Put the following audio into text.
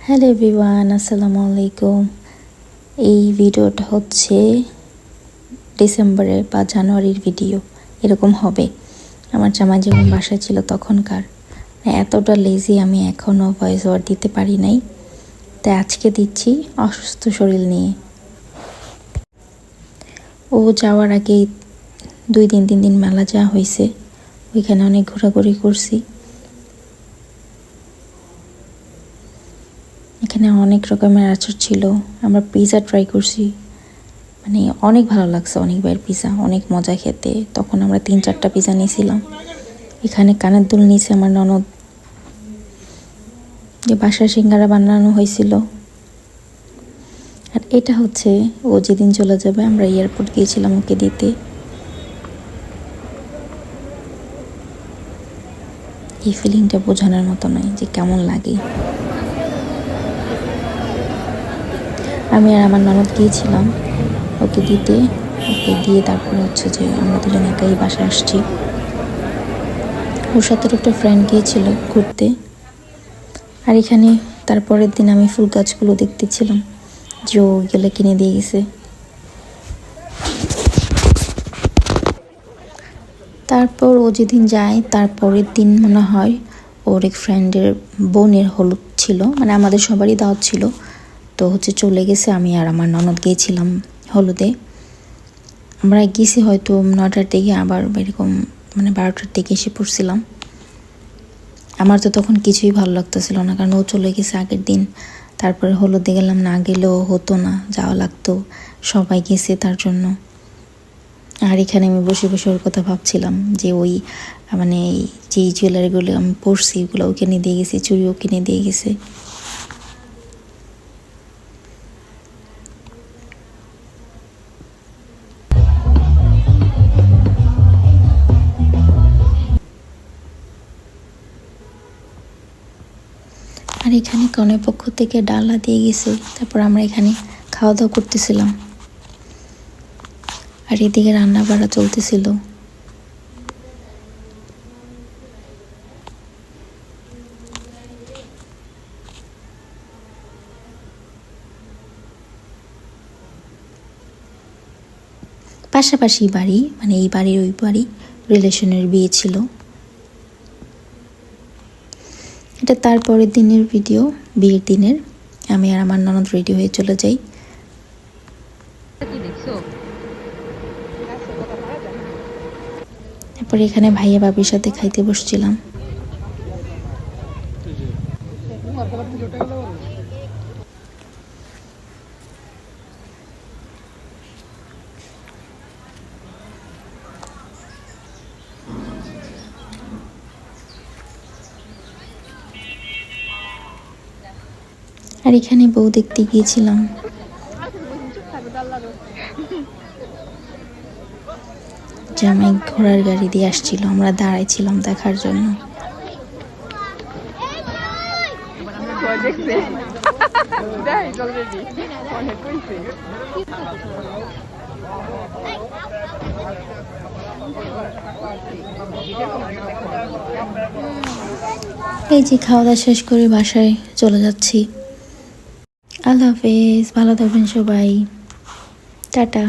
Hello everyone, আসসালামু আলাইকুম। এই ভিডিওটা হচ্ছে ডিসেম্বরের বা জানুয়ারির ভিডিও এরকম হবে। আমার জামাই যখন বাসায় ছিল তখনকার। এতটা লেজি আমি এখনও ভয়েস ওভার দিতে পারি নাই, তাই আজকে দিচ্ছি অসুস্থ শরীর নিয়ে। ও যাওয়ার আগে 2-3 দিন মেলা যাওয়া হয়েছে, ওইখানে অনেক ঘোরাঘুরি করছি। এখানে অনেক রকমের আচার ছিল, আমরা পিৎজা ট্রাই করছি, মানে অনেক ভালো লাগছে। অনেকবার পিৎজা, অনেক মজা খেতে। তখন আমরা 3-4টা পিৎজা নিয়েছিলাম। এখানে কানের দুল নিয়েছে আমার ননদ, যে বাসার সিঙ্গারা বানানো হয়েছিল। আর এটা হচ্ছে ও যেদিন চলে যাবে, আমরা এয়ারপোর্ট গিয়েছিলাম ওকে দিতে। এই ফিলিংটা বোঝানোর মতো নয় যে কেমন লাগে। আমি আর আমার ননদ গিয়েছিলাম ওকে দিতে, ওকে দিয়ে তারপরে হচ্ছে যে আমরা দুজন একাই বাসায় আসছি। ওর সাথে একটা ফ্রেন্ড গিয়েছিল ঘুরতে। আর এখানে তারপরের দিন আমি ফুল গাছগুলো দেখতেছিলাম যে ও গেলে কিনে দিয়ে গেছে। তারপর ও যেদিন যায় তারপরের দিন মনে হয় ওর এক ফ্রেন্ডের বোনের হলুদ ছিল, মানে আমাদের সবারই দাওয়াত ছিল, তো হচ্ছে চলে গেছে। আমি আর আমার ননদ গিয়েছিলাম হলুদে। আমরা গেছি হয়তো 9টার দিকে, আবার এরকম মানে 12টার দিকে এসে পড়ছিলাম। আমার তো তখন কিছুই ভালো লাগতেছিল না, কারণ ও চলে গেছে আগের দিন। তারপরে হলুদে গেলাম, না গেলেও হতো না, যাওয়া লাগতো, সবাই গেছে তার জন্য। আর এখানে আমি বসে বসে ওর কথা ভাবছিলাম যে ওই মানে যেই জুয়েলারিগুলো আমি পরছি ওগুলো ও কিনে দিয়ে গেছে, চুড়িও কিনে দিয়ে গেছে। আর এখানে কনের পক্ষ থেকে ডালা দিয়ে গেছে। তারপর আমরা এখানে খাওয়া দাওয়া করতেছিলাম, আর এদিকে রান্না বাড়া চলতেছিল। পাশাপাশি বাড়ি, মানে এই বাড়ির ওই বাড়ি, রিলেশনের বিয়ে ছিল। এটা তারপরের দিনের ভিডিও, বিয়ের দিনের। আমি আর আমার ননদ রেডি হয়ে চলে যাই। তারপরে এখানে ভাইয়া বাবির সাথে খাইতে বসছিলাম। আর এখানে বউ দেখতে গিয়েছিলাম। জামাই ঘোড়ার গাড়ি দিয়ে আসছিল, আমরা দাঁড়াইছিলাম দেখার জন্য। এই যে খাওয়া দাওয়া শেষ করে বাসায় চলে যাচ্ছি। আল্লাহ হাফেজ, ভালো থাকবেন সবাই, টাটা।